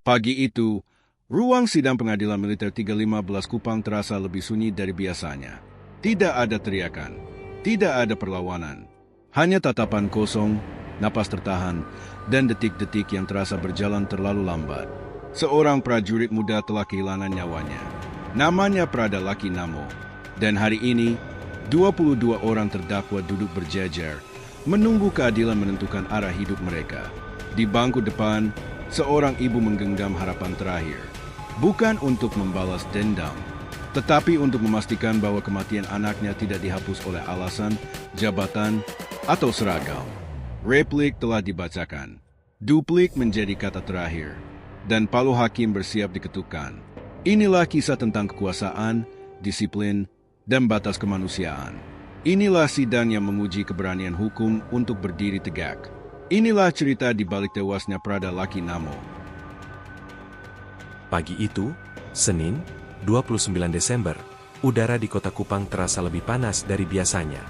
Pagi itu, ruang sidang pengadilan militer 315 Kupang terasa lebih sunyi dari biasanya. Tidak ada teriakan, tidak ada perlawanan. Hanya tatapan kosong, napas tertahan, dan detik-detik yang terasa berjalan terlalu lambat. Seorang prajurit muda telah kehilangan nyawanya. Namanya Prada Laki Namo. Dan hari ini, 22 orang terdakwa duduk berjajar, menunggu keadilan menentukan arah hidup mereka. Di bangku depan, seorang ibu menggenggam harapan terakhir. Bukan untuk membalas dendam, tetapi untuk memastikan bahwa kematian anaknya tidak dihapus oleh alasan, jabatan, atau seragam. Replik telah dibacakan. Duplik menjadi kata terakhir. Dan palu hakim bersiap diketukkan. Inilah kisah tentang kekuasaan, disiplin, dan batas kemanusiaan. Inilah sidang yang menguji keberanian hukum untuk berdiri tegak. Inilah cerita di balik tewasnya Prada Laki Namo. Pagi itu, Senin, 29 Desember, udara di kota Kupang terasa lebih panas dari biasanya.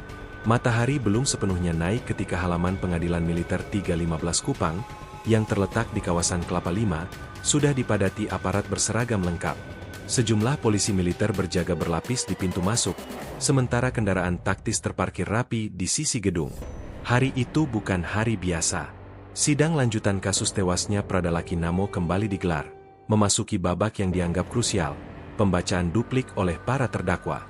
Matahari belum sepenuhnya naik ketika halaman pengadilan militer 315 Kupang, yang terletak di kawasan Kelapa Lima, sudah dipadati aparat berseragam lengkap. Sejumlah polisi militer berjaga berlapis di pintu masuk, sementara kendaraan taktis terparkir rapi di sisi gedung. Hari itu bukan hari biasa. Sidang lanjutan kasus tewasnya Prada Laki Namo kembali digelar, memasuki babak yang dianggap krusial, pembacaan duplik oleh para terdakwa.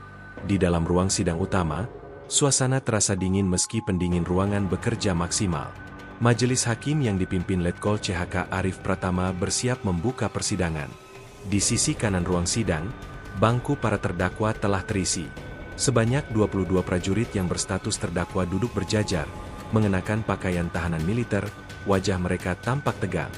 Di dalam ruang sidang utama, suasana terasa dingin meski pendingin ruangan bekerja maksimal. Majelis hakim yang dipimpin Letkol CHK Arif Pratama bersiap membuka persidangan. Di sisi kanan ruang sidang, bangku para terdakwa telah terisi. Sebanyak 22 prajurit yang berstatus terdakwa duduk berjajar, mengenakan pakaian tahanan militer, wajah mereka tampak tegang.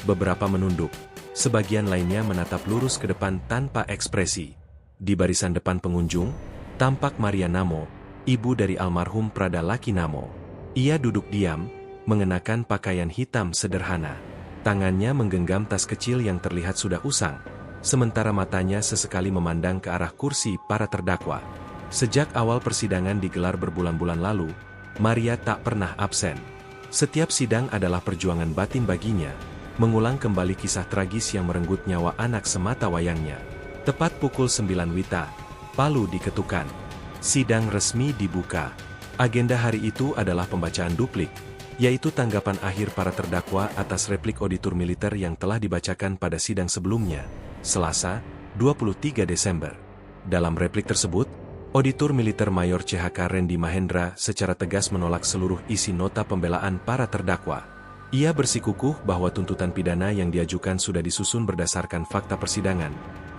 Beberapa menunduk, sebagian lainnya menatap lurus ke depan tanpa ekspresi. Di barisan depan pengunjung, tampak Maria Namo, ibu dari almarhum Prada Laki Namo. Ia duduk diam, mengenakan pakaian hitam sederhana. Tangannya menggenggam tas kecil yang terlihat sudah usang, sementara matanya sesekali memandang ke arah kursi para terdakwa. Sejak awal persidangan digelar berbulan-bulan lalu, Maria tak pernah absen. Setiap sidang adalah perjuangan batin baginya, mengulang kembali kisah tragis yang merenggut nyawa anak semata wayangnya. Tepat pukul 9 WITA, palu diketukkan. Sidang resmi dibuka. Agenda hari itu adalah pembacaan duplik, yaitu tanggapan akhir para terdakwa atas replik auditur militer yang telah dibacakan pada sidang sebelumnya, Selasa, 23 Desember. Dalam replik tersebut, auditur militer Mayor CHK Randy Mahendra secara tegas menolak seluruh isi nota pembelaan para terdakwa. Ia bersikukuh bahwa tuntutan pidana yang diajukan sudah disusun berdasarkan fakta persidangan,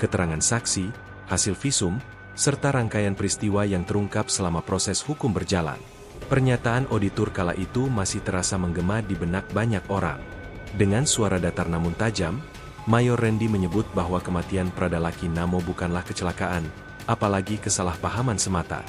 keterangan saksi, hasil visum, serta rangkaian peristiwa yang terungkap selama proses hukum berjalan. Pernyataan auditur kala itu masih terasa menggema di benak banyak orang. Dengan suara datar namun tajam, Mayor Randy menyebut bahwa kematian Prada Laki Namo bukanlah kecelakaan, apalagi kesalahpahaman semata.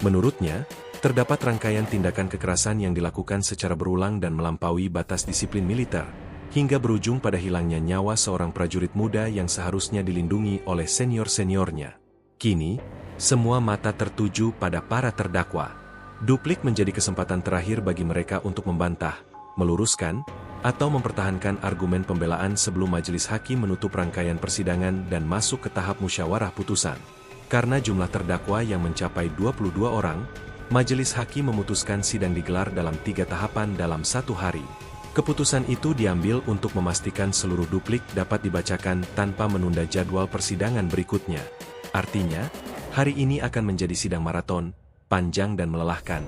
Menurutnya, terdapat rangkaian tindakan kekerasan yang dilakukan secara berulang dan melampaui batas disiplin militer, hingga berujung pada hilangnya nyawa seorang prajurit muda yang seharusnya dilindungi oleh senior-seniornya. Kini, semua mata tertuju pada para terdakwa. Duplik menjadi kesempatan terakhir bagi mereka untuk membantah, meluruskan, atau mempertahankan argumen pembelaan sebelum majelis hakim menutup rangkaian persidangan dan masuk ke tahap musyawarah putusan. Karena jumlah terdakwa yang mencapai 22 orang, majelis hakim memutuskan sidang digelar dalam 3 tahapan dalam 1 hari. Keputusan itu diambil untuk memastikan seluruh duplik dapat dibacakan tanpa menunda jadwal persidangan berikutnya. Artinya, hari ini akan menjadi sidang maraton, panjang dan melelahkan,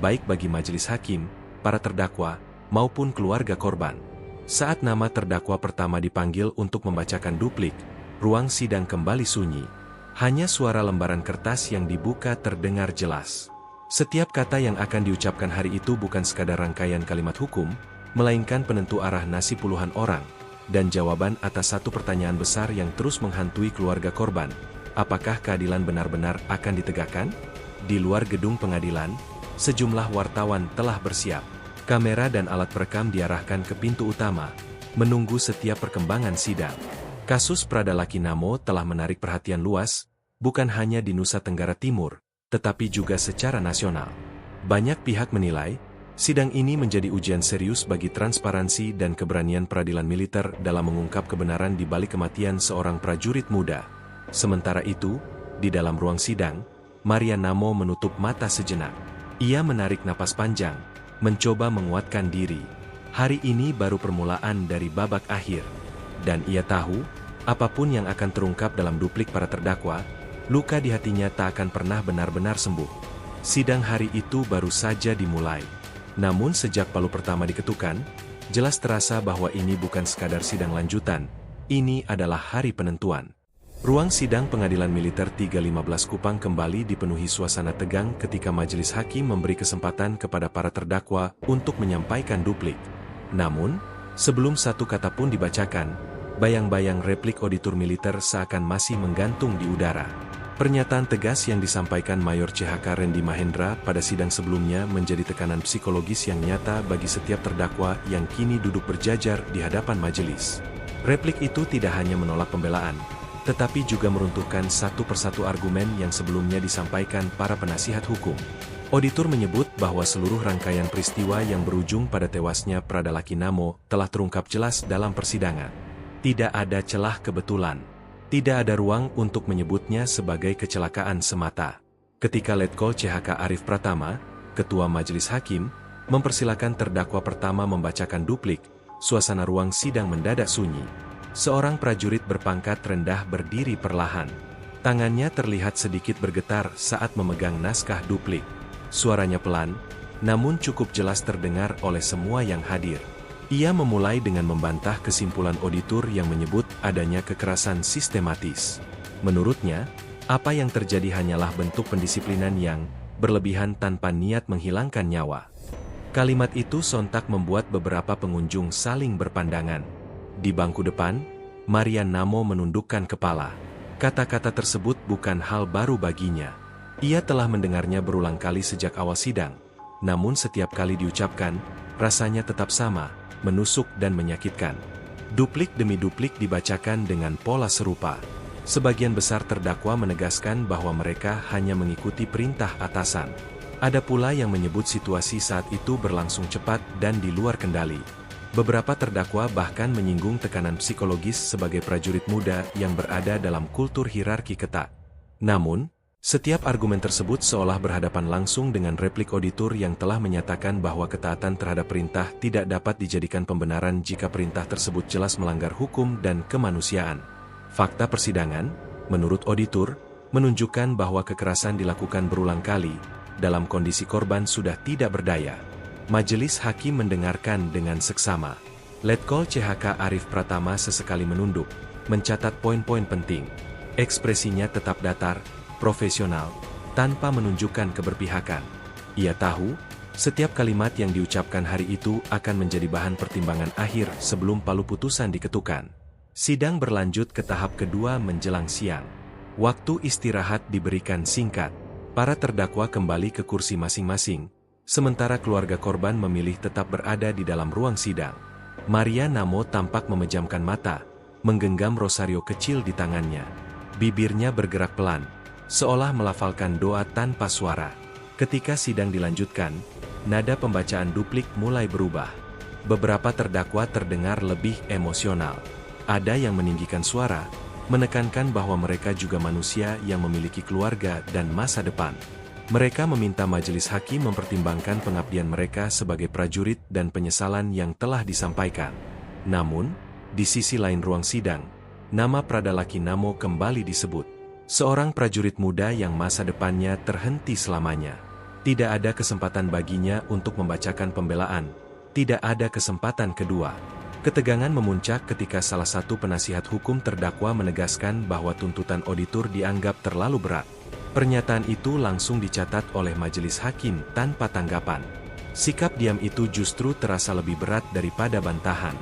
baik bagi majelis hakim, para terdakwa, maupun keluarga korban. Saat nama terdakwa pertama dipanggil untuk membacakan duplik, ruang sidang kembali sunyi. Hanya suara lembaran kertas yang dibuka terdengar jelas. Setiap kata yang akan diucapkan hari itu bukan sekadar rangkaian kalimat hukum, melainkan penentu arah nasib puluhan orang, dan jawaban atas satu pertanyaan besar yang terus menghantui keluarga korban. Apakah keadilan benar-benar akan ditegakkan? Di luar gedung pengadilan, sejumlah wartawan telah bersiap. Kamera dan alat perekam diarahkan ke pintu utama, menunggu setiap perkembangan sidang. Kasus Prada Laki Namo telah menarik perhatian luas, bukan hanya di Nusa Tenggara Timur, tetapi juga secara nasional. Banyak pihak menilai, Sidang ini menjadi ujian serius bagi transparansi dan keberanian peradilan militer dalam mengungkap kebenaran di balik kematian seorang prajurit muda. Sementara itu, di dalam ruang sidang, Maria Namo menutup mata sejenak. Ia menarik napas panjang, mencoba menguatkan diri. Hari ini baru permulaan dari babak akhir. Dan ia tahu, apapun yang akan terungkap dalam duplik para terdakwa, luka di hatinya tak akan pernah benar-benar sembuh. Sidang hari itu baru saja dimulai. Namun sejak palu pertama diketukan, jelas terasa bahwa ini bukan sekadar sidang lanjutan, ini adalah hari penentuan. Ruang sidang Pengadilan Militer 315 Kupang kembali dipenuhi suasana tegang ketika majelis hakim memberi kesempatan kepada para terdakwa untuk menyampaikan duplik. Namun, sebelum satu kata pun dibacakan, bayang-bayang replik auditor militer seakan masih menggantung di udara. Pernyataan tegas yang disampaikan Mayor CHK Randy Mahendra pada sidang sebelumnya menjadi tekanan psikologis yang nyata bagi setiap terdakwa yang kini duduk berjajar di hadapan majelis. Replik itu tidak hanya menolak pembelaan, tetapi juga meruntuhkan satu persatu argumen yang sebelumnya disampaikan para penasihat hukum. Auditor menyebut bahwa seluruh rangkaian peristiwa yang berujung pada tewasnya Pradalaki Namo telah terungkap jelas dalam persidangan. Tidak ada celah kebetulan. Tidak ada ruang untuk menyebutnya sebagai kecelakaan semata. Ketika Letkol CHK Arif Pratama, Ketua Majelis Hakim, mempersilakan terdakwa pertama membacakan duplik, suasana ruang sidang mendadak sunyi. Seorang prajurit berpangkat rendah berdiri perlahan. Tangannya terlihat sedikit bergetar saat memegang naskah duplik. Suaranya pelan, namun cukup jelas terdengar oleh semua yang hadir. Ia memulai dengan membantah kesimpulan auditor yang menyebut adanya kekerasan sistematis. Menurutnya, apa yang terjadi hanyalah bentuk pendisiplinan yang berlebihan tanpa niat menghilangkan nyawa. Kalimat itu sontak membuat beberapa pengunjung saling berpandangan. Di bangku depan, Maria Namo menundukkan kepala. Kata-kata tersebut bukan hal baru baginya. Ia telah mendengarnya berulang kali sejak awal sidang. Namun setiap kali diucapkan, rasanya tetap sama, menusuk dan menyakitkan. Duplik demi duplik dibacakan dengan pola serupa. Sebagian besar terdakwa menegaskan bahwa mereka hanya mengikuti perintah atasan. Ada pula yang menyebut situasi saat itu berlangsung cepat dan di luar kendali. Beberapa terdakwa bahkan menyinggung tekanan psikologis sebagai prajurit muda yang berada dalam kultur hierarki ketat. Namun, setiap argumen tersebut seolah berhadapan langsung dengan replik auditor yang telah menyatakan bahwa ketaatan terhadap perintah tidak dapat dijadikan pembenaran jika perintah tersebut jelas melanggar hukum dan kemanusiaan. Fakta persidangan, menurut auditor, menunjukkan bahwa kekerasan dilakukan berulang kali, dalam kondisi korban sudah tidak berdaya. Majelis hakim mendengarkan dengan seksama. Letkol CHK Arif Pratama sesekali menunduk, mencatat poin-poin penting. Ekspresinya tetap datar, profesional, tanpa menunjukkan keberpihakan. Ia tahu, setiap kalimat yang diucapkan hari itu akan menjadi bahan pertimbangan akhir sebelum palu putusan diketukan. Sidang berlanjut ke tahap kedua menjelang siang. Waktu istirahat diberikan singkat. Para terdakwa kembali ke kursi masing-masing, sementara keluarga korban memilih tetap berada di dalam ruang sidang. Maria Namo tampak memejamkan mata, menggenggam rosario kecil di tangannya. Bibirnya bergerak pelan, seolah melafalkan doa tanpa suara. Ketika sidang dilanjutkan, nada pembacaan duplik mulai berubah. Beberapa terdakwa terdengar lebih emosional. Ada yang meninggikan suara, menekankan bahwa mereka juga manusia yang memiliki keluarga dan masa depan. Mereka meminta majelis hakim mempertimbangkan pengabdian mereka sebagai prajurit dan penyesalan yang telah disampaikan. Namun, di sisi lain ruang sidang, nama Pradalaki Namo kembali disebut. Seorang prajurit muda yang masa depannya terhenti selamanya. Tidak ada kesempatan baginya untuk membacakan pembelaan. Tidak ada kesempatan kedua. Ketegangan memuncak ketika salah satu penasihat hukum terdakwa menegaskan bahwa tuntutan auditor dianggap terlalu berat. Pernyataan itu langsung dicatat oleh majelis hakim tanpa tanggapan. Sikap diam itu justru terasa lebih berat daripada bantahan.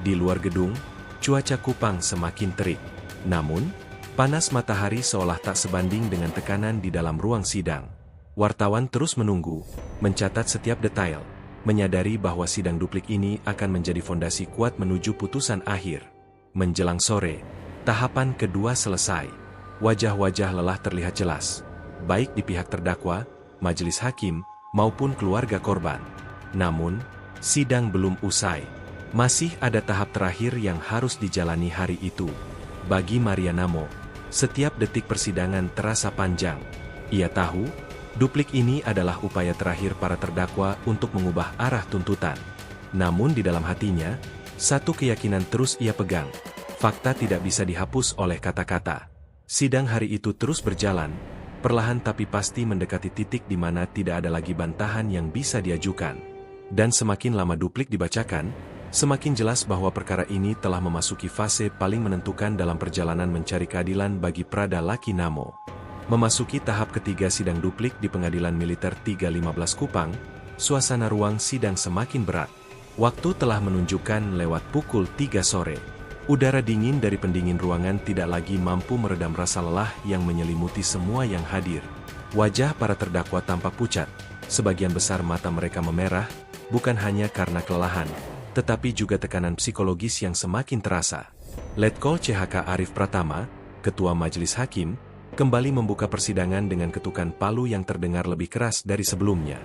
Di luar gedung, cuaca Kupang semakin terik. Namun, panas matahari seolah tak sebanding dengan tekanan di dalam ruang sidang. Wartawan terus menunggu, mencatat setiap detail, menyadari bahwa sidang duplik ini akan menjadi fondasi kuat menuju putusan akhir. Menjelang sore, tahapan kedua selesai. Wajah-wajah lelah terlihat jelas, baik di pihak terdakwa, majelis hakim, maupun keluarga korban. Namun, sidang belum usai. Masih ada tahap terakhir yang harus dijalani hari itu. Bagi Maria Namo, setiap detik persidangan terasa panjang. Ia tahu, duplik ini adalah upaya terakhir para terdakwa untuk mengubah arah tuntutan. Namun di dalam hatinya, satu keyakinan terus ia pegang. Fakta tidak bisa dihapus oleh kata-kata. Sidang hari itu terus berjalan, perlahan tapi pasti mendekati titik di mana tidak ada lagi bantahan yang bisa diajukan. Dan semakin lama duplik dibacakan, semakin jelas bahwa perkara ini telah memasuki fase paling menentukan dalam perjalanan mencari keadilan bagi Prada Laki Namo. Memasuki tahap ketiga sidang duplik di Pengadilan Militer 315 Kupang, suasana ruang sidang semakin berat. Waktu telah menunjukkan lewat pukul 3 sore. Udara dingin dari pendingin ruangan tidak lagi mampu meredam rasa lelah yang menyelimuti semua yang hadir. Wajah para terdakwa tampak pucat, sebagian besar mata mereka memerah, bukan hanya karena kelelahan, tetapi juga tekanan psikologis yang semakin terasa. Letkol CHK Arif Pratama, Ketua Majelis Hakim, kembali membuka persidangan dengan ketukan palu yang terdengar lebih keras dari sebelumnya.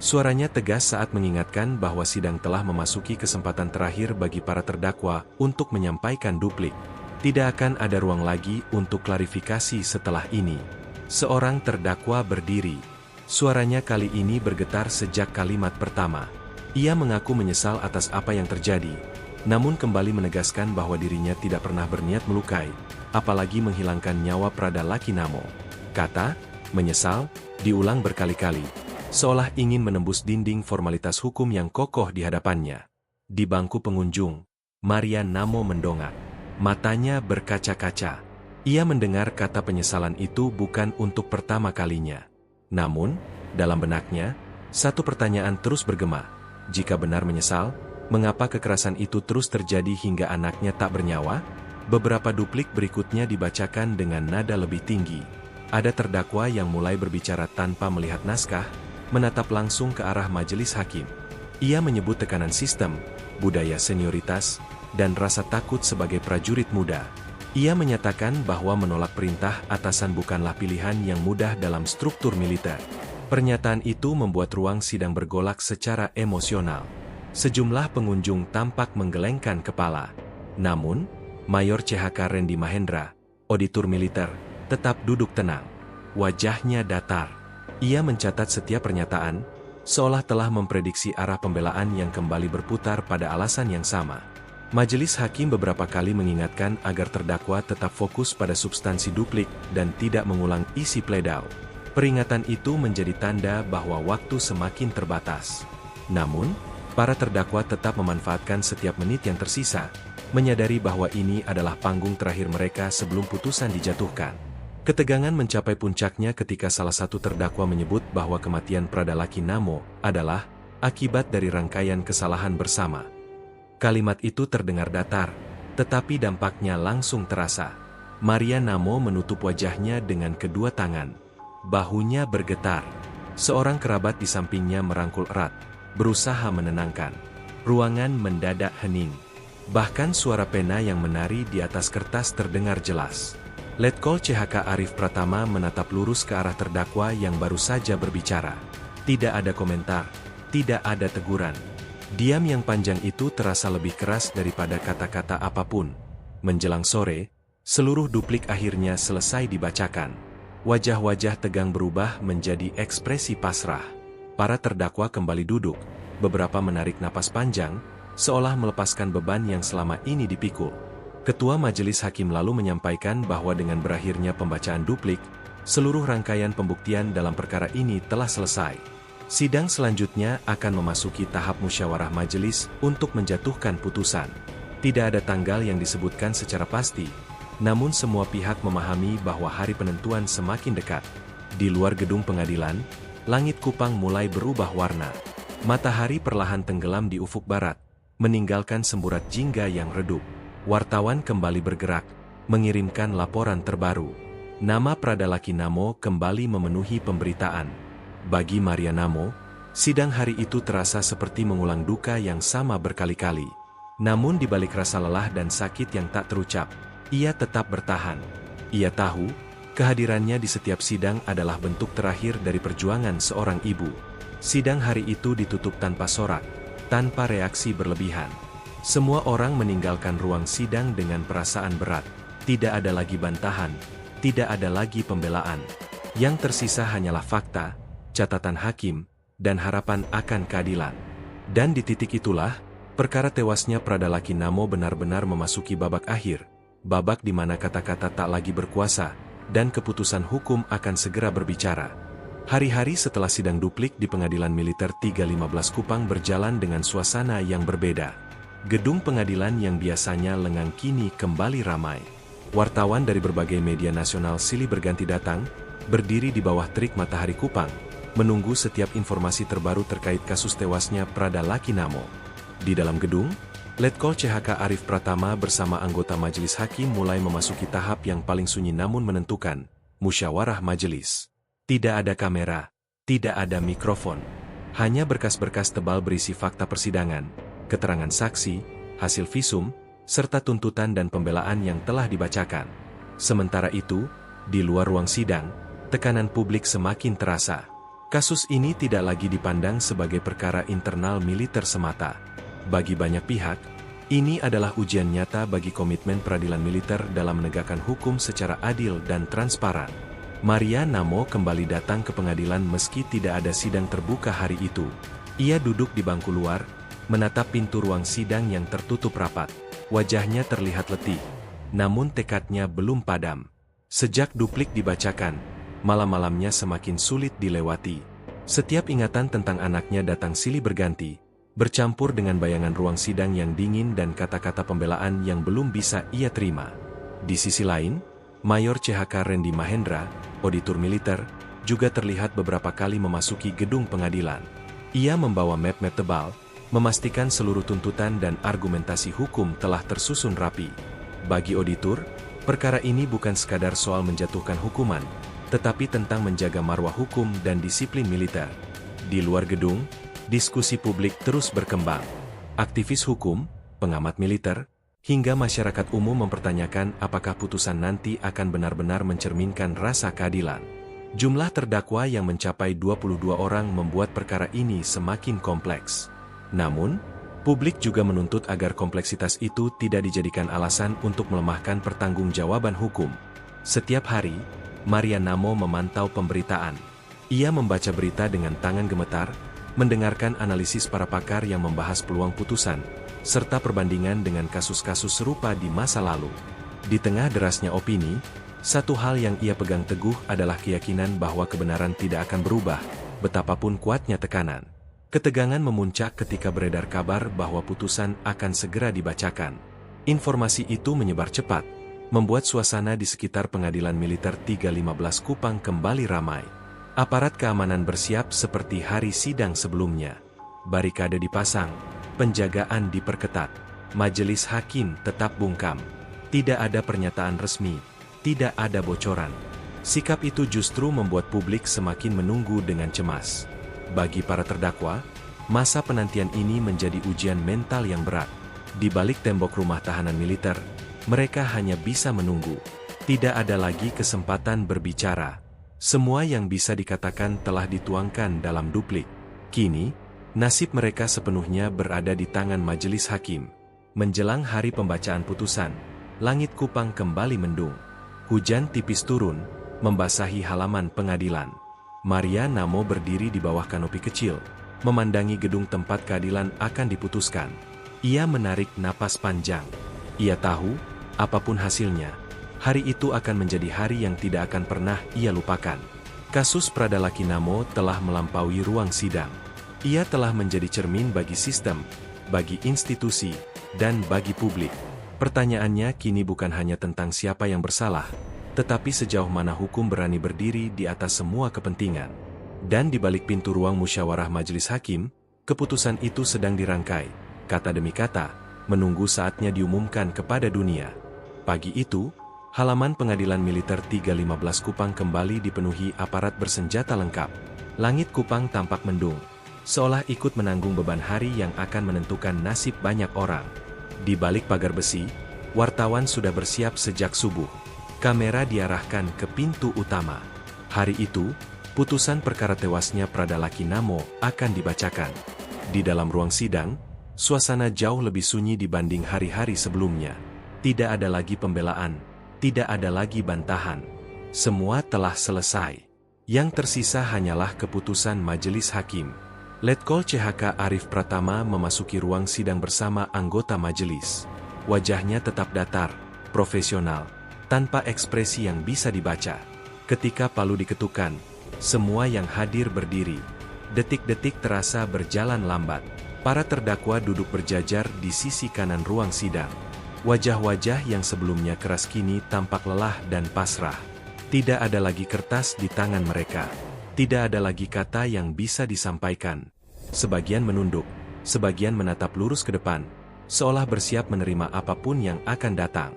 Suaranya tegas saat mengingatkan bahwa sidang telah memasuki kesempatan terakhir bagi para terdakwa untuk menyampaikan duplik. Tidak akan ada ruang lagi untuk klarifikasi setelah ini. Seorang terdakwa berdiri. Suaranya kali ini bergetar sejak kalimat pertama. Ia mengaku menyesal atas apa yang terjadi, namun kembali menegaskan bahwa dirinya tidak pernah berniat melukai, apalagi menghilangkan nyawa Prada Laki Namo. Kata, menyesal, diulang berkali-kali, seolah ingin menembus dinding formalitas hukum yang kokoh di hadapannya. Di bangku pengunjung, Maria Namo mendongak. Matanya berkaca-kaca. Ia mendengar kata penyesalan itu bukan untuk pertama kalinya. Namun, dalam benaknya, satu pertanyaan terus bergema. Jika benar menyesal, mengapa kekerasan itu terus terjadi hingga anaknya tak bernyawa? Beberapa duplik berikutnya dibacakan dengan nada lebih tinggi. Ada terdakwa yang mulai berbicara tanpa melihat naskah, menatap langsung ke arah majelis hakim. Ia menyebut tekanan sistem, budaya senioritas, dan rasa takut sebagai prajurit muda. Ia menyatakan bahwa menolak perintah atasan bukanlah pilihan yang mudah dalam struktur militer. Pernyataan itu membuat ruang sidang bergolak secara emosional. Sejumlah pengunjung tampak menggelengkan kepala. Namun, Mayor CHK Randy Mahendra, auditor militer, tetap duduk tenang. Wajahnya datar. Ia mencatat setiap pernyataan, seolah telah memprediksi arah pembelaan yang kembali berputar pada alasan yang sama. Majelis hakim beberapa kali mengingatkan agar terdakwa tetap fokus pada substansi duplik dan tidak mengulang isi pledau. Peringatan itu menjadi tanda bahwa waktu semakin terbatas. Namun, para terdakwa tetap memanfaatkan setiap menit yang tersisa, menyadari bahwa ini adalah panggung terakhir mereka sebelum putusan dijatuhkan. Ketegangan mencapai puncaknya ketika salah satu terdakwa menyebut bahwa kematian Prada Laki Namo adalah akibat dari rangkaian kesalahan bersama. Kalimat itu terdengar datar, tetapi dampaknya langsung terasa. Maria Namo menutup wajahnya dengan kedua tangan. Bahunya bergetar. Seorang kerabat di sampingnya merangkul erat, berusaha menenangkan. Ruangan mendadak hening. Bahkan suara pena yang menari di atas kertas terdengar jelas. Letkol CHK Arif Pratama menatap lurus ke arah terdakwa yang baru saja berbicara. Tidak ada komentar, tidak ada teguran. Diam yang panjang itu terasa lebih keras daripada kata-kata apapun. Menjelang sore, seluruh duplik akhirnya selesai dibacakan. Wajah-wajah tegang berubah menjadi ekspresi pasrah. Para terdakwa kembali duduk, beberapa menarik napas panjang, seolah melepaskan beban yang selama ini dipikul. Ketua Majelis Hakim lalu menyampaikan bahwa dengan berakhirnya pembacaan duplik, seluruh rangkaian pembuktian dalam perkara ini telah selesai. Sidang selanjutnya akan memasuki tahap musyawarah majelis untuk menjatuhkan putusan. Tidak ada tanggal yang disebutkan secara pasti, namun semua pihak memahami bahwa hari penentuan semakin dekat. Di luar gedung pengadilan, langit Kupang mulai berubah warna. Matahari perlahan tenggelam di ufuk barat, meninggalkan semburat jingga yang redup. Wartawan kembali bergerak, mengirimkan laporan terbaru. Nama Prada Laki Namo kembali memenuhi pemberitaan. Bagi Maria Namo, sidang hari itu terasa seperti mengulang duka yang sama berkali-kali. Namun di balik rasa lelah dan sakit yang tak terucap, ia tetap bertahan. Ia tahu, kehadirannya di setiap sidang adalah bentuk terakhir dari perjuangan seorang ibu. Sidang hari itu ditutup tanpa sorak, tanpa reaksi berlebihan. Semua orang meninggalkan ruang sidang dengan perasaan berat. Tidak ada lagi bantahan, tidak ada lagi pembelaan. Yang tersisa hanyalah fakta, catatan hakim, dan harapan akan keadilan. Dan di titik itulah, perkara tewasnya Prada Lakinamo benar-benar memasuki babak akhir, babak di mana kata-kata tak lagi berkuasa, dan keputusan hukum akan segera berbicara. Hari-hari setelah sidang duplik di Pengadilan Militer 315 Kupang berjalan dengan suasana yang berbeda. Gedung pengadilan yang biasanya lengang kini kembali ramai. Wartawan dari berbagai media nasional silih berganti datang, berdiri di bawah terik matahari Kupang, menunggu setiap informasi terbaru terkait kasus tewasnya Prada Lakinamo. Di dalam gedung, Letkol CHK Arif Pratama bersama anggota majelis hakim mulai memasuki tahap yang paling sunyi namun menentukan, musyawarah majelis. Tidak ada kamera, tidak ada mikrofon, hanya berkas-berkas tebal berisi fakta persidangan, keterangan saksi, hasil visum, serta tuntutan dan pembelaan yang telah dibacakan. Sementara itu, di luar ruang sidang, tekanan publik semakin terasa. Kasus ini tidak lagi dipandang sebagai perkara internal militer semata. Bagi banyak pihak, ini adalah ujian nyata bagi komitmen peradilan militer dalam menegakkan hukum secara adil dan transparan. Maria Namo kembali datang ke pengadilan meski tidak ada sidang terbuka hari itu. Ia duduk di bangku luar, menatap pintu ruang sidang yang tertutup rapat. Wajahnya terlihat letih, namun tekadnya belum padam. Sejak duplik dibacakan, malam-malamnya semakin sulit dilewati. Setiap ingatan tentang anaknya datang silih berganti, bercampur dengan bayangan ruang sidang yang dingin dan kata-kata pembelaan yang belum bisa ia terima. Di sisi lain, Mayor CHK Randy Mahendra, auditor militer, juga terlihat beberapa kali memasuki gedung pengadilan. Ia membawa map-map tebal, memastikan seluruh tuntutan dan argumentasi hukum telah tersusun rapi. Bagi auditor, perkara ini bukan sekadar soal menjatuhkan hukuman, tetapi tentang menjaga marwah hukum dan disiplin militer. Di luar gedung, diskusi publik terus berkembang. Aktivis hukum, pengamat militer, hingga masyarakat umum mempertanyakan apakah putusan nanti akan benar-benar mencerminkan rasa keadilan. Jumlah terdakwa yang mencapai 22 orang membuat perkara ini semakin kompleks. Namun, publik juga menuntut agar kompleksitas itu tidak dijadikan alasan untuk melemahkan pertanggungjawaban hukum. Setiap hari, Maria Namo memantau pemberitaan. Ia membaca berita dengan tangan gemetar, mendengarkan analisis para pakar yang membahas peluang putusan, serta perbandingan dengan kasus-kasus serupa di masa lalu. Di tengah derasnya opini, satu hal yang ia pegang teguh adalah keyakinan bahwa kebenaran tidak akan berubah, betapapun kuatnya tekanan. Ketegangan memuncak ketika beredar kabar bahwa putusan akan segera dibacakan. Informasi itu menyebar cepat, membuat suasana di sekitar Pengadilan Militer 315 Kupang kembali ramai. Aparat keamanan bersiap seperti hari sidang sebelumnya. Barikade dipasang, penjagaan diperketat, majelis hakim tetap bungkam. Tidak ada pernyataan resmi, tidak ada bocoran. Sikap itu justru membuat publik semakin menunggu dengan cemas. Bagi para terdakwa, masa penantian ini menjadi ujian mental yang berat. Di balik tembok rumah tahanan militer, mereka hanya bisa menunggu. Tidak ada lagi kesempatan berbicara. Semua yang bisa dikatakan telah dituangkan dalam duplik. Kini, nasib mereka sepenuhnya berada di tangan majelis hakim. Menjelang hari pembacaan putusan, langit Kupang kembali mendung. Hujan tipis turun, membasahi halaman pengadilan. Maria Namo berdiri di bawah kanopi kecil, memandangi gedung tempat keadilan akan diputuskan. Ia menarik napas panjang. Ia tahu, apapun hasilnya, hari itu akan menjadi hari yang tidak akan pernah ia lupakan. Kasus Prada Lakinamo telah melampaui ruang sidang. Ia telah menjadi cermin bagi sistem, bagi institusi, dan bagi publik. Pertanyaannya kini bukan hanya tentang siapa yang bersalah, tetapi sejauh mana hukum berani berdiri di atas semua kepentingan. Dan di balik pintu ruang musyawarah majelis hakim, keputusan itu sedang dirangkai, kata demi kata, menunggu saatnya diumumkan kepada dunia. Pagi itu, halaman Pengadilan Militer 315 Kupang kembali dipenuhi aparat bersenjata lengkap. Langit Kupang tampak mendung, seolah ikut menanggung beban hari yang akan menentukan nasib banyak orang. Di balik pagar besi, wartawan sudah bersiap sejak subuh. Kamera diarahkan ke pintu utama. Hari itu, putusan perkara tewasnya Pradalaki Namo akan dibacakan. Di dalam ruang sidang, suasana jauh lebih sunyi dibanding hari-hari sebelumnya. Tidak ada lagi pembelaan, tidak ada lagi bantahan. Semua telah selesai. Yang tersisa hanyalah keputusan majelis hakim. Letkol CHK Arif Pratama memasuki ruang sidang bersama anggota majelis. Wajahnya tetap datar, profesional, tanpa ekspresi yang bisa dibaca. Ketika palu diketukkan, semua yang hadir berdiri. Detik-detik terasa berjalan lambat. Para terdakwa duduk berjajar di sisi kanan ruang sidang. Wajah-wajah yang sebelumnya keras kini tampak lelah dan pasrah. Tidak ada lagi kertas di tangan mereka. Tidak ada lagi kata yang bisa disampaikan. Sebagian menunduk, sebagian menatap lurus ke depan, seolah bersiap menerima apapun yang akan datang.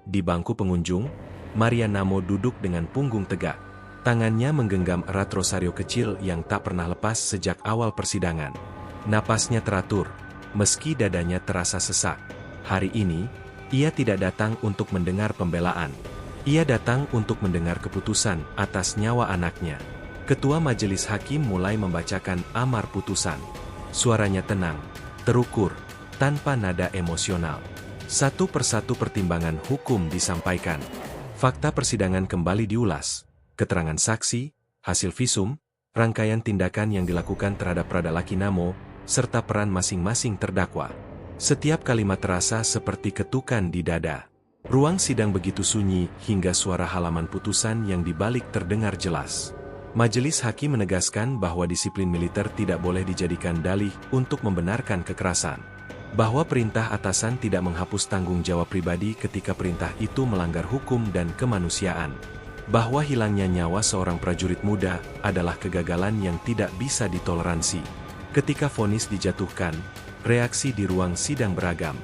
Di bangku pengunjung, Maria Namo duduk dengan punggung tegak. Tangannya menggenggam erat rosario kecil yang tak pernah lepas sejak awal persidangan. Napasnya teratur, meski dadanya terasa sesak. Hari ini, ia tidak datang untuk mendengar pembelaan. Ia datang untuk mendengar keputusan atas nyawa anaknya. Ketua Majelis Hakim mulai membacakan amar putusan. Suaranya tenang, terukur, tanpa nada emosional. Satu persatu pertimbangan hukum disampaikan. Fakta persidangan kembali diulas. Keterangan saksi, hasil visum, rangkaian tindakan yang dilakukan terhadap Pradalaki Namo, serta peran masing-masing terdakwa. Setiap kalimat terasa seperti ketukan di dada. Ruang sidang begitu sunyi hingga suara halaman putusan yang dibalik terdengar jelas. Majelis hakim menegaskan bahwa disiplin militer tidak boleh dijadikan dalih untuk membenarkan kekerasan. Bahwa perintah atasan tidak menghapus tanggung jawab pribadi ketika perintah itu melanggar hukum dan kemanusiaan. Bahwa hilangnya nyawa seorang prajurit muda adalah kegagalan yang tidak bisa ditoleransi. Ketika vonis dijatuhkan, reaksi di ruang sidang beragam.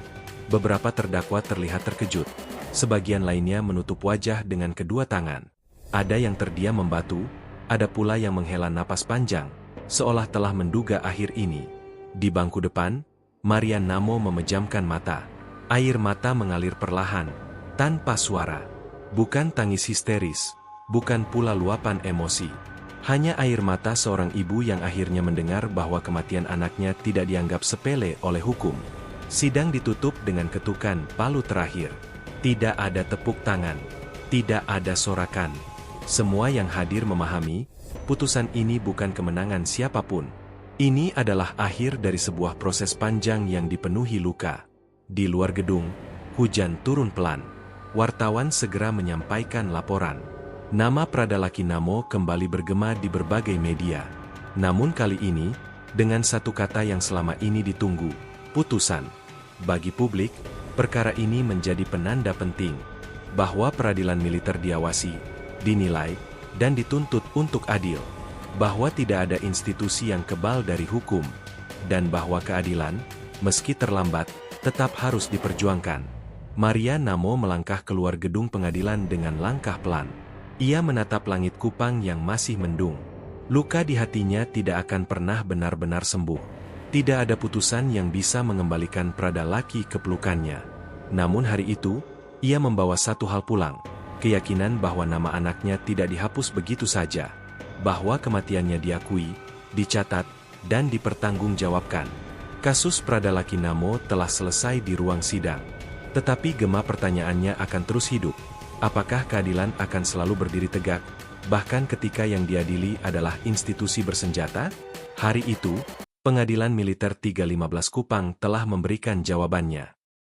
Beberapa terdakwa terlihat terkejut. Sebagian lainnya menutup wajah dengan kedua tangan. Ada yang terdiam membatu, ada pula yang menghela napas panjang, seolah telah menduga akhir ini. Di bangku depan, Maria Namo memejamkan mata. Air mata mengalir perlahan, tanpa suara. Bukan tangis histeris, bukan pula luapan emosi. Hanya air mata seorang ibu yang akhirnya mendengar bahwa kematian anaknya tidak dianggap sepele oleh hukum. Sidang ditutup dengan ketukan palu terakhir. Tidak ada tepuk tangan, tidak ada sorakan. Semua yang hadir memahami, putusan ini bukan kemenangan siapapun. Ini adalah akhir dari sebuah proses panjang yang dipenuhi luka. Di luar gedung, hujan turun pelan. Wartawan segera menyampaikan laporan. Nama Pradalaki Namo kembali bergema di berbagai media. Namun kali ini, dengan satu kata yang selama ini ditunggu, putusan. Bagi publik, perkara ini menjadi penanda penting, bahwa peradilan militer diawasi, dinilai, dan dituntut untuk adil. Bahwa tidak ada institusi yang kebal dari hukum, dan bahwa keadilan, meski terlambat, tetap harus diperjuangkan. Maria Namo melangkah keluar gedung pengadilan dengan langkah pelan. Ia menatap langit Kupang yang masih mendung. Luka di hatinya tidak akan pernah benar-benar sembuh. Tidak ada putusan yang bisa mengembalikan Pradalaki ke pelukannya. Namun hari itu, ia membawa satu hal pulang. Keyakinan bahwa nama anaknya tidak dihapus begitu saja. Bahwa kematiannya diakui, dicatat, dan dipertanggungjawabkan. Kasus Pradalaki Namo telah selesai di ruang sidang. Tetapi gema pertanyaannya akan terus hidup. Apakah keadilan akan selalu berdiri tegak, bahkan ketika yang diadili adalah institusi bersenjata? Hari itu, Pengadilan Militer 315 Kupang telah memberikan jawabannya.